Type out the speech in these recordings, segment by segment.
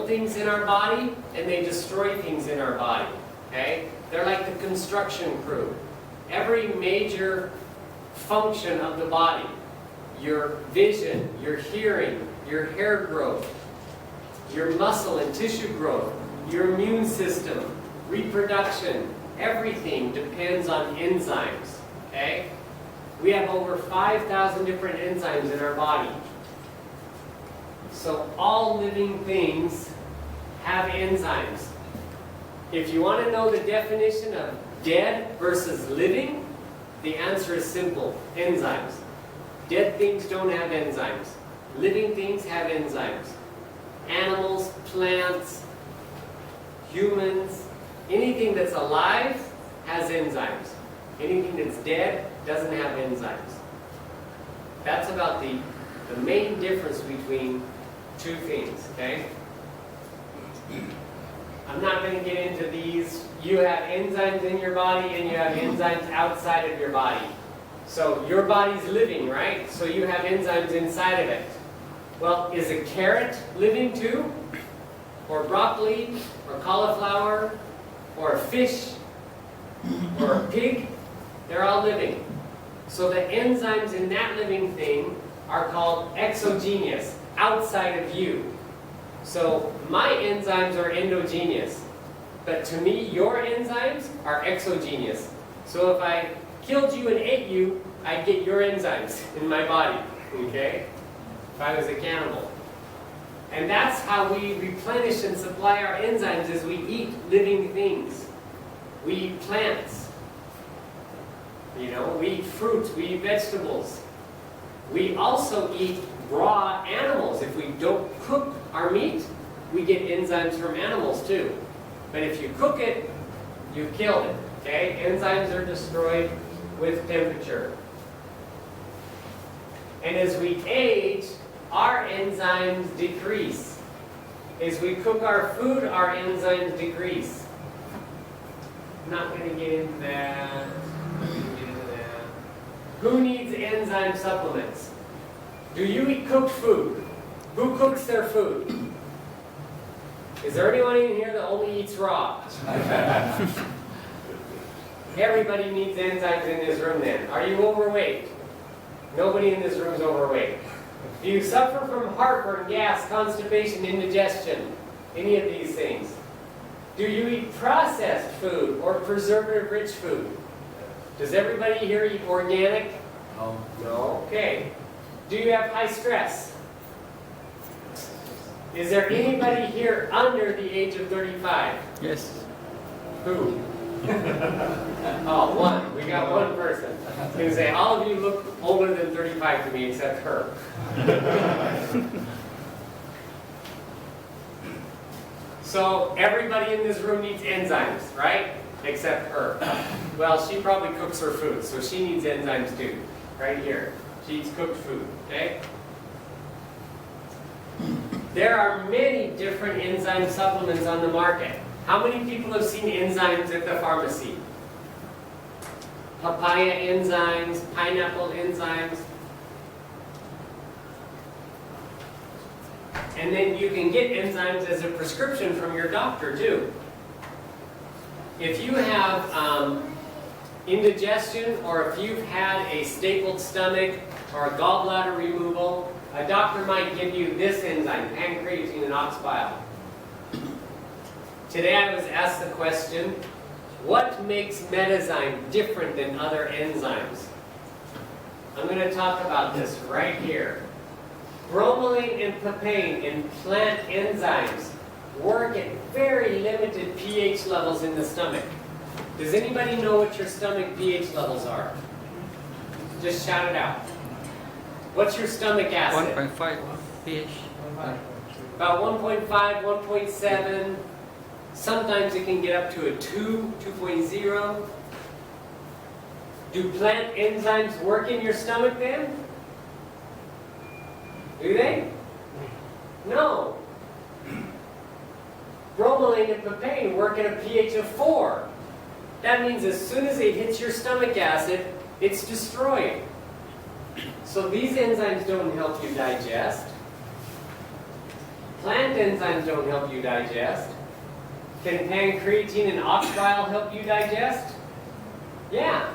build things in our body and they destroy things in our body. Okay? They're like the construction crew. Every major function of the body, your vision, your hearing, your hair growth, your muscle and tissue growth, your immune system, reproduction, everything depends on enzymes. Okay? We have over 5,000 different enzymes in our body. So all living things have enzymes. If you want to know the definition of dead versus living, the answer is simple: enzymes. Dead things don't have enzymes. Living things have enzymes. Animals, plants, humans, anything that's alive has enzymes. Anything that's dead doesn't have enzymes. That's about the main difference between two things, okay? I'm not going to get into these. You have enzymes in your body and you have enzymes outside of your body. So your body's living, right? So you have enzymes inside of it. Well, is a carrot living too? Or broccoli? Or cauliflower? Or a fish? Or a pig? They're all living. So the enzymes in that living thing are called exogenous, outside of you. So my enzymes are endogenous. But to me, your enzymes are exogenous. So if I killed you and ate you, I'd get your enzymes in my body, okay? If I was a cannibal. And that's how we replenish and supply our enzymes, is we eat living things. We eat plants. You know, we eat fruits, we eat vegetables. We also eat raw animals. If we don't cook our meat, we get enzymes from animals too. But if you cook it, you've killed it. Okay? Enzymes are destroyed with temperature. And as we age, our enzymes decrease. As we cook our food, our enzymes decrease. I'm not going to get into that. Who needs enzyme supplements? Do you eat cooked food? Who cooks their food? Is there anyone in here that only eats raw? Everybody needs enzymes in this room then. Are you overweight? Nobody in this room is overweight. Do you suffer from heartburn, gas, constipation, indigestion? Any of these things? Do you eat processed food or preservative-rich food? Does everybody here eat organic? No. No? Okay. Do you have high stress? Is there anybody here under the age of 35? Yes. Who? Oh, one. We got one person. I was going to say, all of you look older than 35 to me except her. So everybody in this room needs enzymes, right? Except her. Well, she probably cooks her food, so she needs enzymes too. Right here. She eats cooked food, okay? There are many different enzyme supplements on the market. How many people have seen enzymes at the pharmacy? Papaya enzymes, pineapple enzymes. And then you can get enzymes as a prescription from your doctor too. If you have indigestion, or if you've had a stapled stomach or a gallbladder removal, a doctor might give you this enzyme, pancreatine and ox bile. Today I was asked the question, what makes Metazyme different than other enzymes? I'm going to talk about this right here. Bromelain and papain in plant enzymes work at very limited pH levels in the stomach. Does anybody know what your stomach pH levels are? Just shout it out. What's your stomach acid? 1.5 pH. About 1.5, 1.7. Sometimes it can get up to a 2, 2.0. Do plant enzymes work in your stomach then? Do they? No. Bromelain and papain work at a pH of 4. That means as soon as it hits your stomach acid, it's destroyed. So these enzymes don't help you digest. Plant enzymes don't help you digest. Can pancreatine and ox bile help you digest? Yeah.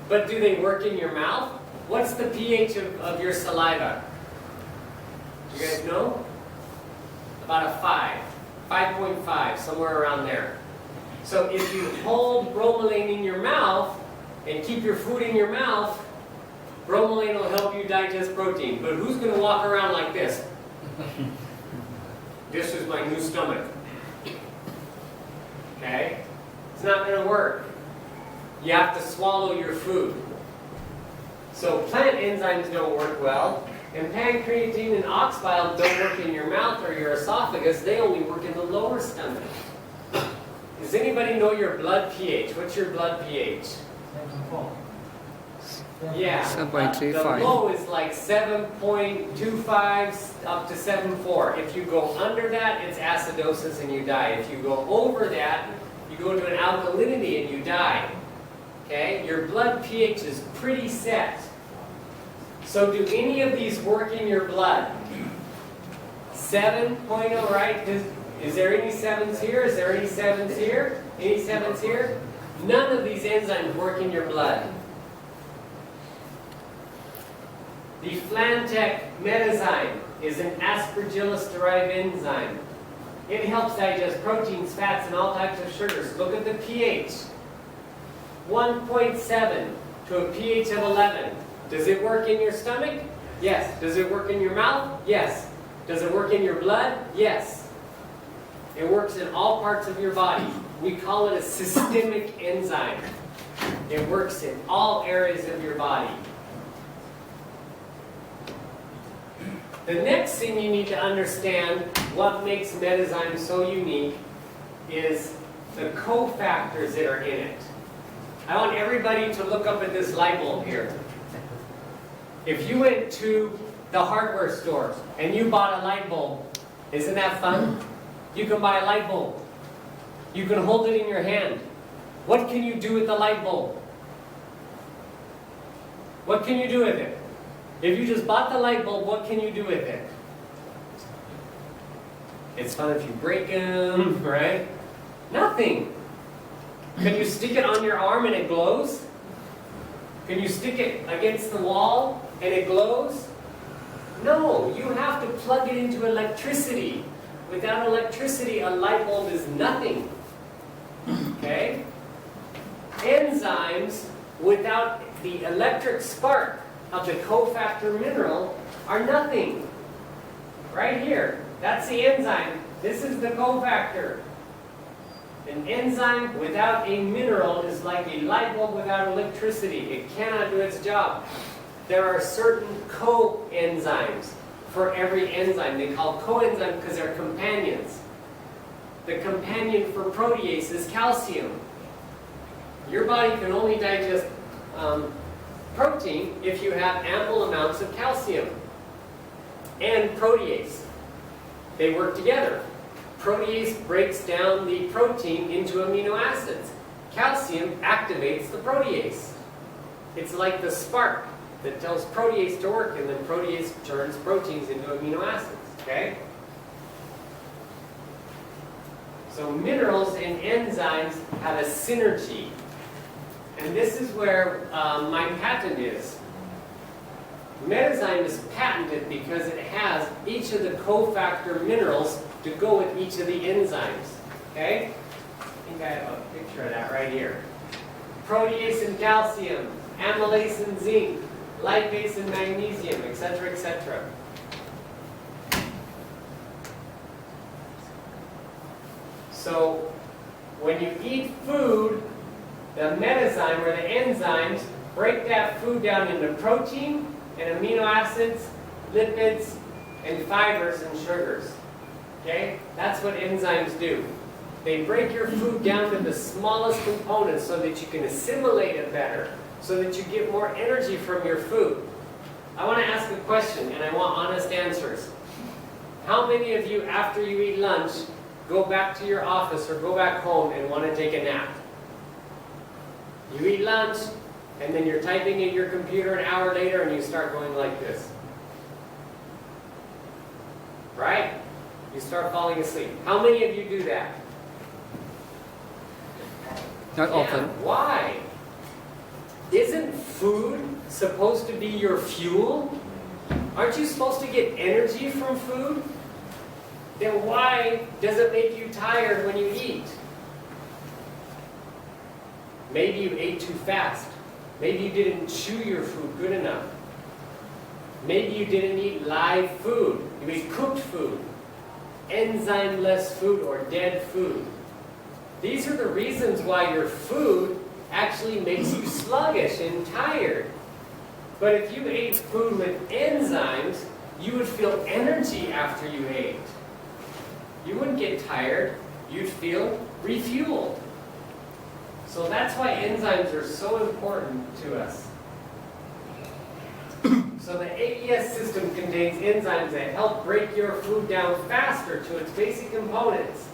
But do they work in your mouth? What's the pH of your saliva? You guys know? About a 5. 5.5, somewhere around there. So if you hold bromelain in your mouth and keep your food in your mouth, bromelain will help you digest protein. But who's going to walk around like this? This is my new stomach. Okay? It's not going to work. You have to swallow your food. So plant enzymes don't work well, and pancreatine and ox bile don't work in your mouth or your esophagus. They only work in the lower stomach. Does anybody know your blood pH? What's your blood pH? 7.4. Yeah, 7.35. the low is like 7.25 up to 7.4. If you go under that, it's acidosis and you die. If you go over that, you go to an alkalinity and you die. Okay? Your blood pH is pretty set. So do any of these work in your blood? 7.0, right? Is there any 7s here? Is there any 7s here? Any 7s here? None of these enzymes work in your blood. The Flantec Metazyme is an aspergillus-derived enzyme. It helps digest proteins, fats, and all types of sugars. Look at the pH. 1.7 to a pH of 11. Does it work in your stomach? Yes. Does it work in your mouth? Yes. Does it work in your blood? Yes. It works in all parts of your body. We call it a systemic enzyme. It works in all areas of your body. The next thing you need to understand, what makes Metazyme so unique, is the cofactors that are in it. I want everybody to look up at this light bulb here. If you went to the hardware store and you bought a light bulb, isn't that fun? You can buy a light bulb. You can hold it in your hand. What can you do with the light bulb? What can you do with it? If you just bought the light bulb, what can you do with it? It's fun if you break them, right? Nothing. Can you stick it on your arm and it glows? Can you stick it against the wall and it glows? No, you have to plug it into electricity. Without electricity, a light bulb is nothing. Okay? Enzymes, without the electric spark of the cofactor mineral, are nothing. Right here, that's the enzyme. This is the cofactor. An enzyme without a mineral is like a light bulb without electricity. It cannot do its job. There are certain coenzymes for every enzyme. They call coenzyme because they're companions. The companion for protease is calcium. Your body can only digest protein if you have ample amounts of calcium and protease. They work together. Protease breaks down the protein into amino acids. Calcium activates the protease. It's like the spark that tells protease to work, and then protease turns proteins into amino acids. Okay? So minerals and enzymes have a synergy. And this is where my patent is. Metazyme is patented because it has each of the cofactor minerals to go with each of the enzymes. Okay? I think I have a picture of that right here. Protease and calcium, amylase and zinc, lipase and magnesium, etc., etc. So when you eat food, the metazyme or the enzymes break that food down into protein and amino acids, lipids, and fibers and sugars. Okay? That's what enzymes do. They break your food down to the smallest components so that you can assimilate it better, so that you get more energy from your food. I want to ask a question, and I want honest answers. How many of you, after you eat lunch, go back to your office or go back home and want to take a nap? You eat lunch, and then you're typing in your computer an hour later and you start going like this. Right? You start falling asleep. How many of you do that? Not Yeah, often. why? Isn't food supposed to be your fuel? Aren't you supposed to get energy from food? Then why does it make you tired when you eat? Maybe you ate too fast. Maybe you didn't chew your food good enough. Maybe you didn't eat live food. You ate cooked food, enzyme-less food, or dead food. These are the reasons why your food actually makes you sluggish and tired. But if you ate food with enzymes, you would feel energy after you ate. You wouldn't get tired. You'd feel refueled. So that's why enzymes are so important to us. So the AES system contains enzymes that help break your food down faster to its basic components.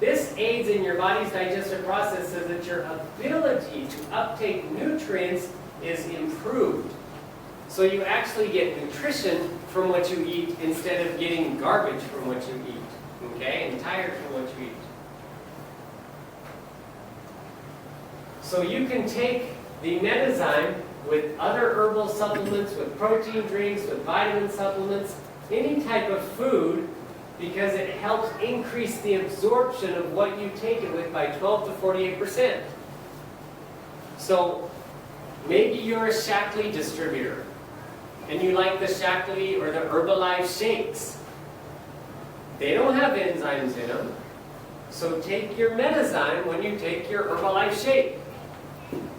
This aids in your body's digestive process so that your ability to uptake nutrients is improved. So you actually get nutrition from what you eat instead of getting garbage from what you eat, okay, and tired from what you eat. So you can take the Metazyme with other herbal supplements, with protein drinks, with vitamin supplements, any type of food, because it helps increase the absorption of what you take it with by 12 to 48%. So maybe you're a Shaklee distributor, and you like the Shaklee or the Herbalife shakes. They don't have enzymes in them. So take your Metazyme when you take your Herbalife shake.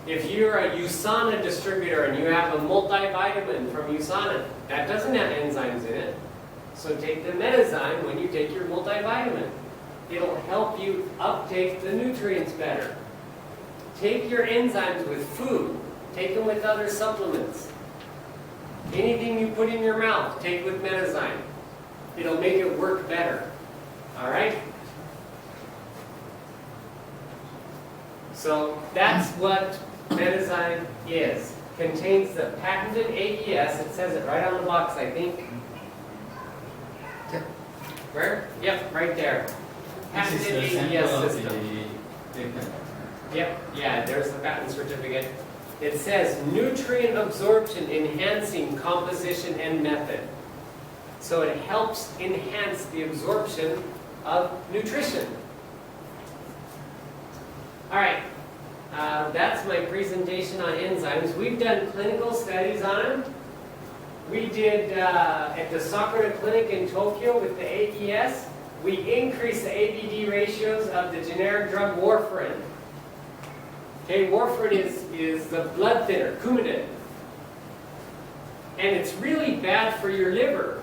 If you're a USANA distributor and you have a multivitamin from USANA, that doesn't have enzymes in it. So take the Metazyme when you take your multivitamin. It'll help you uptake the nutrients better. Take your enzymes with food. Take them with other supplements. Anything you put in your mouth, take with Metazyme. It'll make it work better. All right? So that's what Metazyme is. Contains the patented AES. It says it right on the box, I think. Yep. Where? Yep, right there. Patented AES system. Yep, yeah, there's the patent certificate. It says nutrient absorption, enhancing composition and method. So it helps enhance the absorption of nutrition. All right, that's my presentation on enzymes. We've done clinical studies on them. We did at the Sakura Clinic in Tokyo with the AES. We increased the ABD ratios of the generic drug warfarin. Okay, warfarin is the blood thinner, Coumadin. And it's really bad for your liver.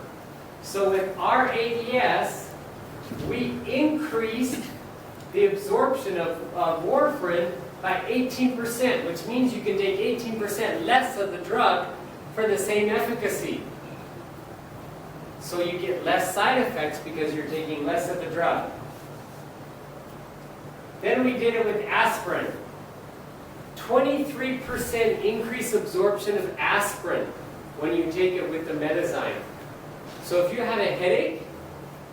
So with our AES, we increased the absorption of warfarin by 18%, which means you can take 18% less of the drug for the same efficacy. So you get less side effects because you're taking less of the drug. Then we did it with aspirin. 23% increase absorption of aspirin when you take it with the Metazyme. So if you have a headache,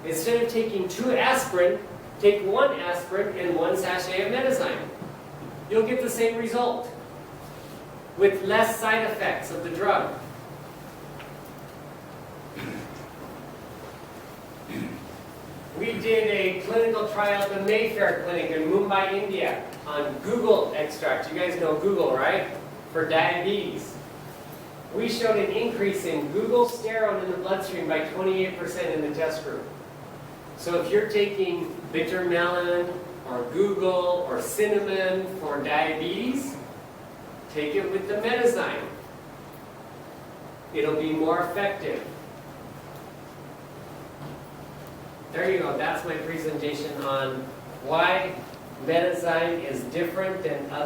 instead of taking 2 aspirin, take 1 aspirin and 1 sachet of Metazyme. You'll get the same result with less side effects of the drug. We did a clinical trial at the Mayfair Clinic in Mumbai, India on Google extract. You guys know Google, right? For diabetes. We showed an increase in Google sterone in the bloodstream by 28% in the test group. So if you're taking bitter melon or Google or cinnamon for diabetes, take it with the Metazyme. It'll be more effective. There you go. That's my presentation on why Metazyme is different than other